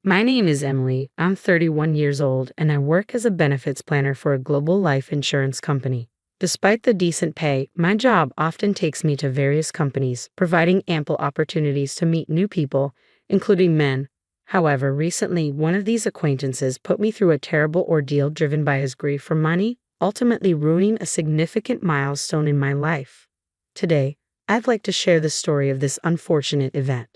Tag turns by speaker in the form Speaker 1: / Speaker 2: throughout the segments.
Speaker 1: My name is Emily. I'm 31 years old and I work as a benefits planner for a global life insurance company. Despite the decent pay, my job often takes me to various companies, providing ample opportunities to meet new people, including men. However, recently, one of these acquaintances put me through a terrible ordeal driven by his grief for money, ultimately ruining a significant milestone in my life. Today, I'd like to share the story of this unfortunate event.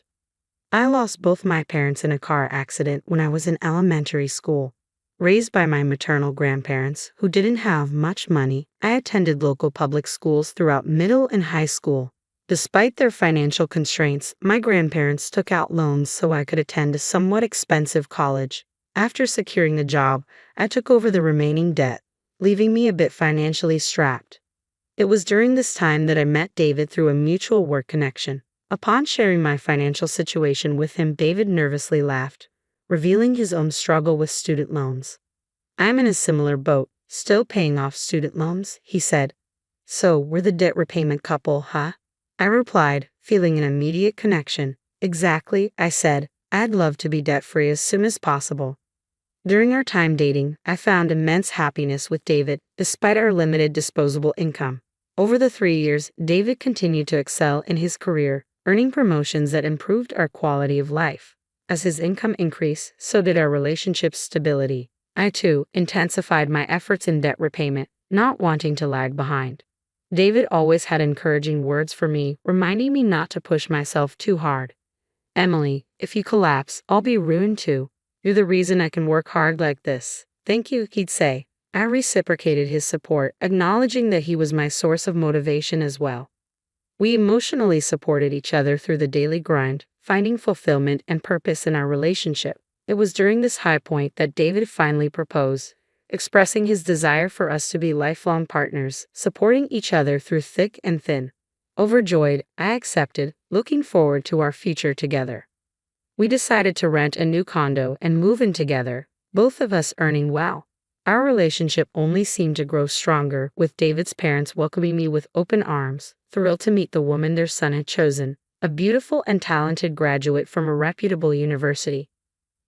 Speaker 1: I lost both my parents in a car accident when I was in elementary school. Raised by my maternal grandparents, who didn't have much money, I attended local public schools throughout middle and high school. Despite their financial constraints, my grandparents took out loans so I could attend a somewhat expensive college. After securing a job, I took over the remaining debt, leaving me a bit financially strapped. It was during this time that I met David through a mutual work connection. Upon sharing my financial situation with him, David nervously laughed, revealing his own struggle with student loans. "I'm in a similar boat, still paying off student loans," he said. "So, we're the debt repayment couple, huh?" I replied, feeling an immediate connection. "Exactly," I said. "I'd love to be debt-free as soon as possible." During our time dating, I found immense happiness with David, despite our limited disposable income. Over the 3 years, David continued to excel in his career, earning promotions that improved our quality of life. As his income increased, so did our relationship's stability. I, too, intensified my efforts in debt repayment, not wanting to lag behind. David always had encouraging words for me, reminding me not to push myself too hard. "Emily, if you collapse, I'll be ruined too. You're the reason I can work hard like this." "Thank you," he'd say. I reciprocated his support, acknowledging that he was my source of motivation as well. We emotionally supported each other through the daily grind, finding fulfillment and purpose in our relationship. It was during this high point that David finally proposed, expressing his desire for us to be lifelong partners, supporting each other through thick and thin. Overjoyed, I accepted, looking forward to our future together. We decided to rent a new condo and move in together, both of us earning well. Our relationship only seemed to grow stronger, with David's parents welcoming me with open arms, thrilled to meet the woman their son had chosen, a beautiful and talented graduate from a reputable university.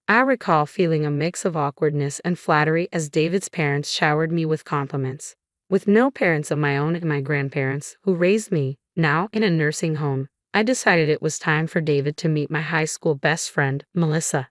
Speaker 1: I recall feeling a mix of awkwardness and flattery as David's parents showered me with compliments. With no parents of my own and my grandparents, who raised me, now in a nursing home, I decided it was time for David to meet my high school best friend, Melissa.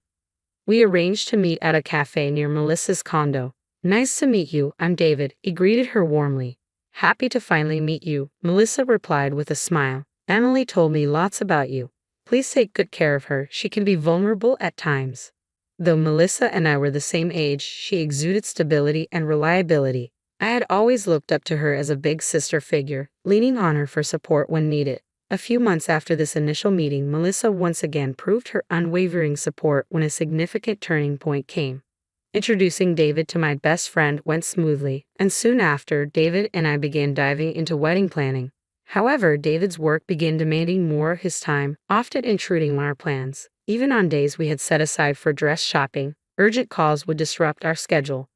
Speaker 1: We arranged to meet at a cafe near Melissa's condo. "Nice to meet you, I'm David," he greeted her warmly. "Happy to finally meet you," Melissa replied with a smile. "Emily told me lots about you. Please take good care of her, she can be vulnerable at times." Though Melissa and I were the same age, she exuded stability and reliability. I had always looked up to her as a big sister figure, leaning on her for support when needed. A few months after this initial meeting, Melissa once again proved her unwavering support when a significant turning point came. Introducing David to my best friend went smoothly, and soon after, David and I began diving into wedding planning. However, David's work began demanding more of his time, often intruding on our plans. Even on days we had set aside for dress shopping, urgent calls would disrupt our schedule.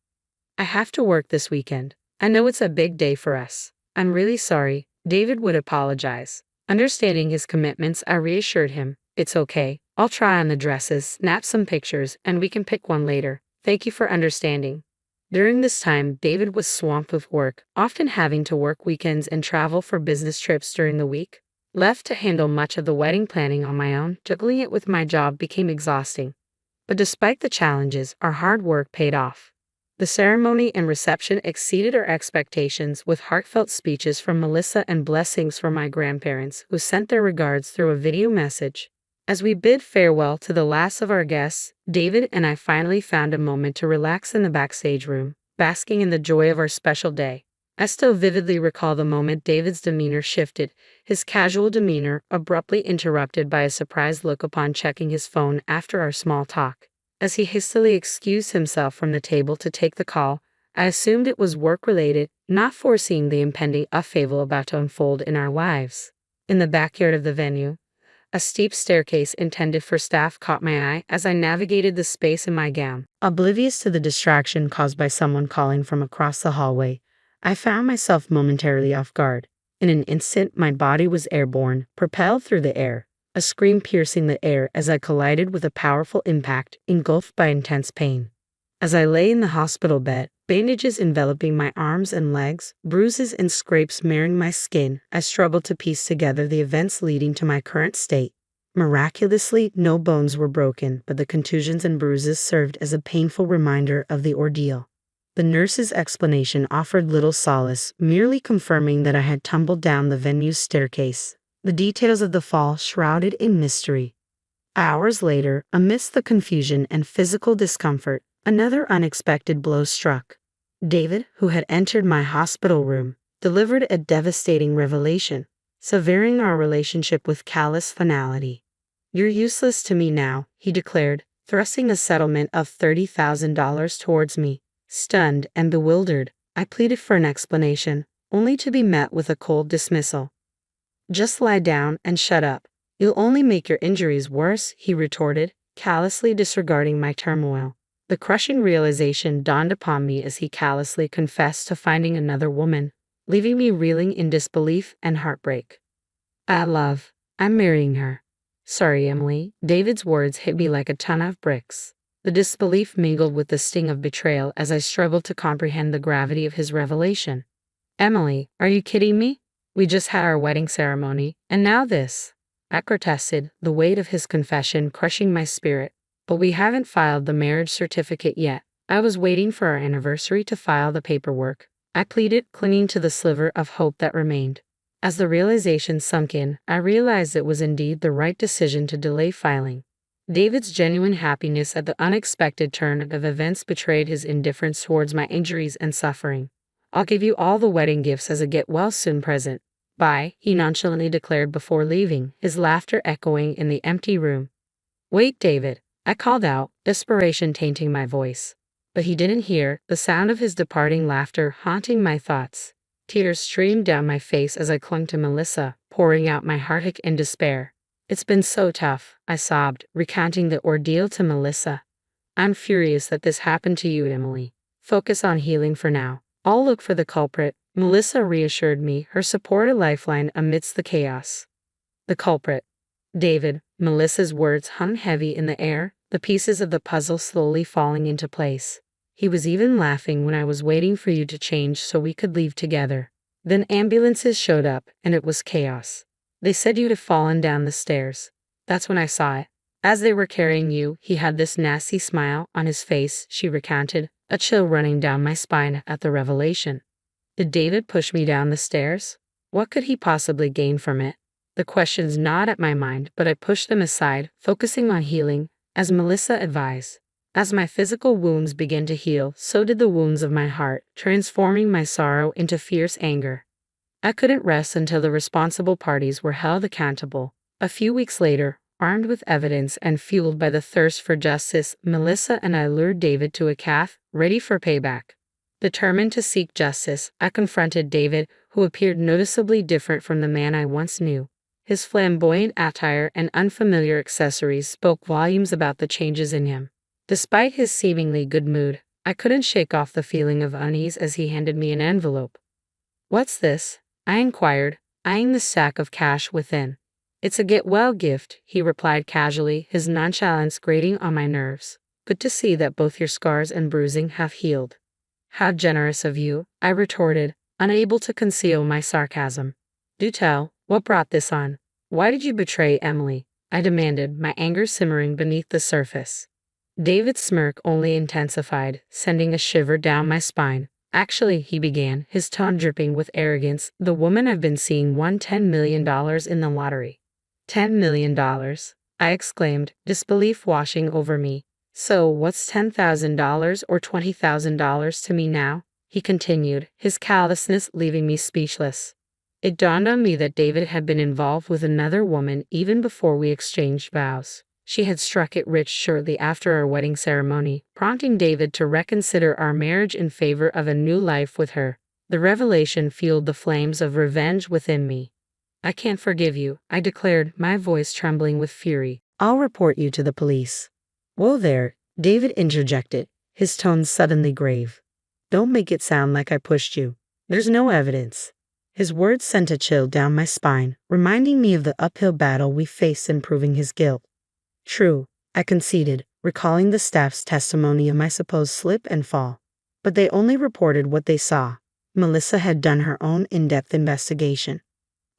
Speaker 1: "I have to work this weekend. I know it's a big day for us. I'm really sorry," David would apologize. Understanding his commitments, I reassured him, "It's okay. I'll try on the dresses, snap some pictures, and we can pick one later. Thank you for understanding." During this time, David was swamped with work, often having to work weekends and travel for business trips during the week. Left to handle much of the wedding planning on my own, juggling it with my job became exhausting. But despite the challenges, our hard work paid off. The ceremony and reception exceeded our expectations, with heartfelt speeches from Melissa and blessings from my grandparents, who sent their regards through a video message. As we bid farewell to the last of our guests, David and I finally found a moment to relax in the backstage room, basking in the joy of our special day. I still vividly recall the moment David's demeanor shifted, his casual demeanor abruptly interrupted by a surprised look upon checking his phone after our small talk. As he hastily excused himself from the table to take the call, I assumed it was work-related, not foreseeing the impending upheaval about to unfold in our lives. In the backyard of the venue, a steep staircase intended for staff caught my eye as I navigated the space in my gown. Oblivious to the distraction caused by someone calling from across the hallway, I found myself momentarily off guard. In an instant, my body was airborne, propelled through the air. A a scream piercing the air as I collided with a powerful impact, engulfed by intense pain. As I lay in the hospital bed, bandages enveloping my arms and legs, bruises and scrapes marring my skin, I struggled to piece together the events leading to my current state. Miraculously, no bones were broken, but the contusions and bruises served as a painful reminder of the ordeal. The nurse's explanation offered little solace, merely confirming that I had tumbled down the venue's staircase, the details of the fall shrouded in mystery. Hours later, amidst the confusion and physical discomfort, another unexpected blow struck. David, who had entered my hospital room, delivered a devastating revelation, severing our relationship with callous finality. "You're useless to me now," he declared, thrusting a settlement of $30,000 towards me. Stunned and bewildered, I pleaded for an explanation, only to be met with a cold dismissal. "Just lie down and shut up. You'll only make your injuries worse," he retorted, callously disregarding my turmoil. The crushing realization dawned upon me as he callously confessed to finding another woman, leaving me reeling in disbelief and heartbreak. I'm marrying her." "Sorry, Emily." David's words hit me like a ton of bricks. The disbelief mingled with the sting of betrayal as I struggled to comprehend the gravity of his revelation. "Emily, are you kidding me? We just had our wedding ceremony, and now this." I protested, the weight of his confession crushing my spirit. "But we haven't filed the marriage certificate yet. I was waiting for our anniversary to file the paperwork," I pleaded, clinging to the sliver of hope that remained. As the realization sunk in, I realized it was indeed the right decision to delay filing. David's genuine happiness at the unexpected turn of events betrayed his indifference towards my injuries and suffering. "I'll give you all the wedding gifts as a get-well-soon present. Bye," he nonchalantly declared before leaving, his laughter echoing in the empty room. "Wait, David," I called out, desperation tainting my voice. But he didn't hear, the sound of his departing laughter haunting my thoughts. Tears streamed down my face as I clung to Melissa, pouring out my heartache and despair. "It's been so tough," I sobbed, recounting the ordeal to Melissa. "I'm furious that this happened to you, Emily. Focus on healing for now. I'll look for the culprit," Melissa reassured me, her support a lifeline amidst the chaos. "The culprit." "David," Melissa's words hung heavy in the air, the pieces of the puzzle slowly falling into place. "He was even laughing when I was waiting for you to change so we could leave together. Then ambulances showed up, and it was chaos. They said you'd have fallen down the stairs. That's when I saw it. As they were carrying you, he had this nasty smile on his face," she recounted, a chill running down my spine at the revelation. "Did David push me down the stairs? What could he possibly gain from it?" The questions gnawed at my mind, but I pushed them aside, focusing on healing, as Melissa advised. As my physical wounds began to heal, so did the wounds of my heart, transforming my sorrow into fierce anger. I couldn't rest until the responsible parties were held accountable. A few weeks later, armed with evidence and fueled by the thirst for justice, Melissa and I lured David to a cafe, ready for payback. Determined to seek justice, I confronted David, who appeared noticeably different from the man I once knew. His flamboyant attire and unfamiliar accessories spoke volumes about the changes in him. Despite his seemingly good mood, I couldn't shake off the feeling of unease as he handed me an envelope. "What's this?" I inquired, eyeing the sack of cash within. "It's a get-well gift," he replied casually, his nonchalance grating on my nerves. "Good to see that both your scars and bruising have healed." "How generous of you," I retorted, unable to conceal my sarcasm. "Do tell, what brought this on? Why did you betray Emily?" I demanded, my anger simmering beneath the surface. David's smirk only intensified, sending a shiver down my spine. "Actually," he began, his tone dripping with arrogance, "the woman I've been seeing won $10 million in the lottery." $10 million? I exclaimed, disbelief washing over me. "So what's $10,000 or $20,000 to me now?" he continued, his callousness leaving me speechless. It dawned on me that David had been involved with another woman even before we exchanged vows. She had struck it rich shortly after our wedding ceremony, prompting David to reconsider our marriage in favor of a new life with her. The revelation fueled the flames of revenge within me. "I can't forgive you," I declared, my voice trembling with fury. "I'll report you to the police." "Whoa there," David interjected, his tone suddenly grave. "Don't make it sound like I pushed you. There's no evidence." His words sent a chill down my spine, reminding me of the uphill battle we faced in proving his guilt. True, I conceded, recalling the staff's testimony of my supposed slip and fall. But they only reported what they saw. Melissa had done her own in-depth investigation.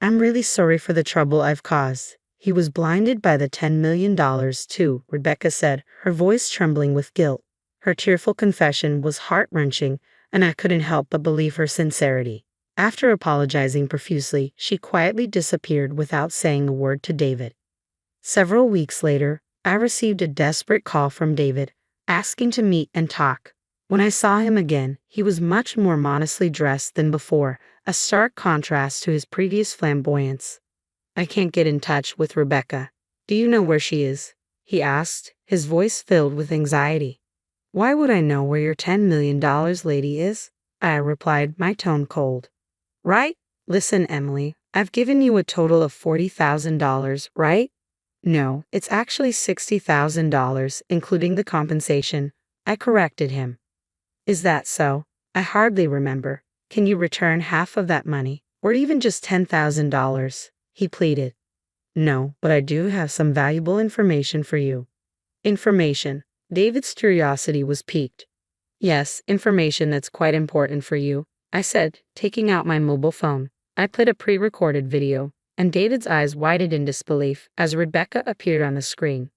Speaker 1: I'm really sorry for the trouble I've caused. He was blinded by the $10 million too, Rebecca said, her voice trembling with guilt. Her tearful confession was heart-wrenching, and I couldn't help but believe her sincerity. After apologizing profusely, she quietly disappeared without saying a word to David. Several weeks later, I received a desperate call from David, asking to meet and talk. When I saw him again, he was much more modestly dressed than before, a stark contrast to his previous flamboyance. I can't get in touch with Rebecca. Do you know where she is? He asked, his voice filled with anxiety. Why would I know where your $10 million lady is? I replied, my tone cold. Right? Listen, Emily, I've given you a total of $40,000, right? No, it's actually $60,000, including the compensation. I corrected him. Is that so? I hardly remember. Can you return half of that money, or even just $10,000? He pleaded. No, but I do have some valuable information for you. Information. David's curiosity was piqued. Yes, information that's quite important for you, I said, taking out my mobile phone. I played a pre-recorded video, and David's eyes widened in disbelief as Rebecca appeared on the screen.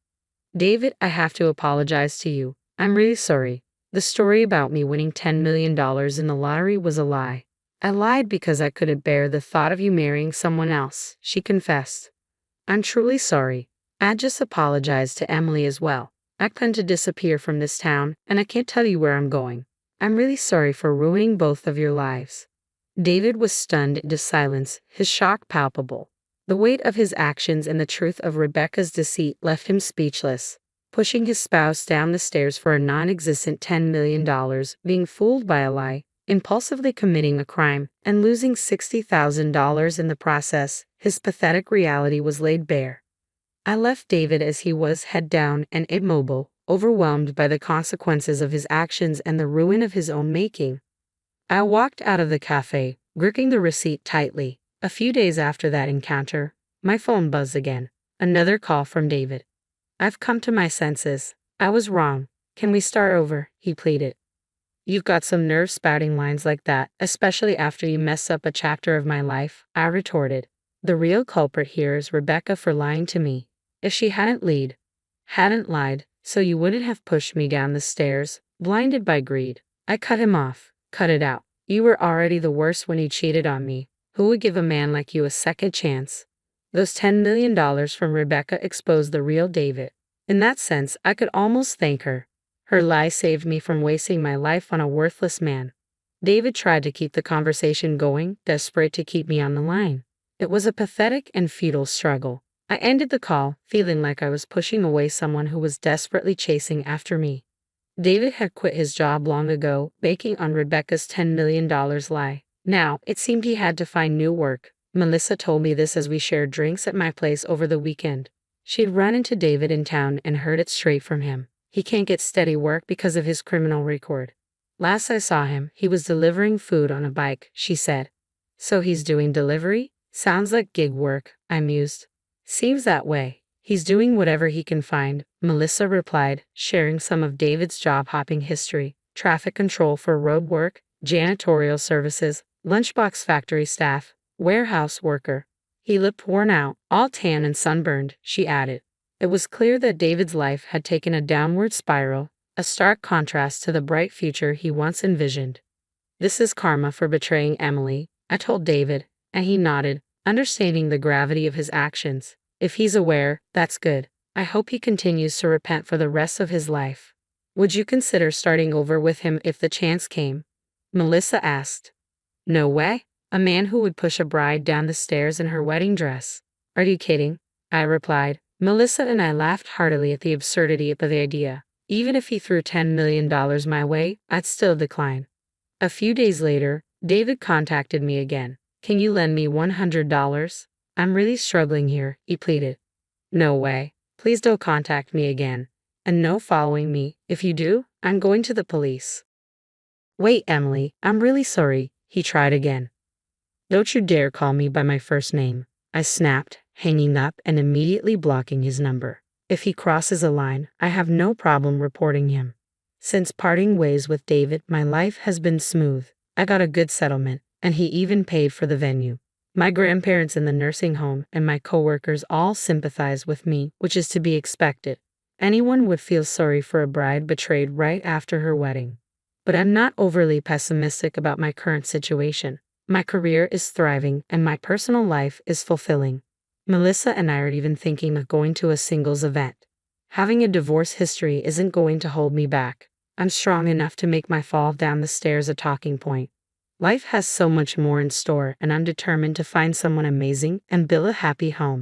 Speaker 1: David, I have to apologize to you. I'm really sorry. The story about me winning $10 million in the lottery was a lie. I lied because I couldn't bear the thought of you marrying someone else, she confessed. I'm truly sorry. I just apologized to Emily as well. I plan to disappear from this town, and I can't tell you where I'm going. I'm really sorry for ruining both of your lives. David was stunned into silence, his shock palpable. The weight of his actions and the truth of Rebecca's deceit left him speechless. Pushing his spouse down the stairs for a non-existent $10 million, being fooled by a lie, impulsively committing a crime, and losing $60,000 in the process, his pathetic reality was laid bare. I left David as he was, head down and immobile, overwhelmed by the consequences of his actions and the ruin of his own making. I walked out of the cafe, gripping the receipt tightly. A few days after that encounter, my phone buzzed again. Another call from David. I've come to my senses. I was wrong. Can we start over? He pleaded. You've got some nerve spouting lines like that, especially after you mess up a chapter of my life, I retorted. The real culprit here is Rebecca for lying to me. If she hadn't lied, so you wouldn't have pushed me down the stairs, blinded by greed. I cut him off. Cut it out. You were already the worst when you cheated on me. Who would give a man like you a second chance? Those $10 million from Rebecca exposed the real David. In that sense, I could almost thank her. Her lie saved me from wasting my life on a worthless man. David tried to keep the conversation going, desperate to keep me on the line. It was a pathetic and futile struggle. I ended the call, feeling like I was pushing away someone who was desperately chasing after me. David had quit his job long ago, banking on Rebecca's $10 million lie. Now, it seemed he had to find new work. Melissa told me this as we shared drinks at my place over the weekend. She'd run into David in town and heard it straight from him. He can't get steady work because of his criminal record. Last I saw him, he was delivering food on a bike, she said. So he's doing delivery? Sounds like gig work, I mused. Seems that way. He's doing whatever he can find, Melissa replied, sharing some of David's job-hopping history. Traffic control for road work, janitorial services, lunchbox factory staff, warehouse worker. He looked worn out, all tan and sunburned, she added. It was clear that David's life had taken a downward spiral, a stark contrast to the bright future he once envisioned. This is karma for betraying Emily, I told David, and he nodded, understanding the gravity of his actions. If he's aware, that's good. I hope he continues to repent for the rest of his life. Would you consider starting over with him if the chance came? Melissa asked. No way. A man who would push a bride down the stairs in her wedding dress. Are you kidding? I replied. Melissa and I laughed heartily at the absurdity of the idea. Even if he threw $10 million my way, I'd still decline. A few days later, David contacted me again. Can you lend me $100? I'm really struggling here, he pleaded. No way. Please don't contact me again. And no following me. If you do, I'm going to the police. Wait, Emily, I'm really sorry, he tried again. Don't you dare call me by my first name, I snapped, hanging up and immediately blocking his number. If he crosses a line, I have no problem reporting him. Since parting ways with David, my life has been smooth. I got a good settlement, and he even paid for the venue. My grandparents in the nursing home and my coworkers all sympathize with me, which is to be expected. Anyone would feel sorry for a bride betrayed right after her wedding. But I'm not overly pessimistic about my current situation. My career is thriving and my personal life is fulfilling. Melissa and I are even thinking of going to a singles event. Having a divorce history isn't going to hold me back. I'm strong enough to make my fall down the stairs a talking point. Life has so much more in store, and I'm determined to find someone amazing and build a happy home.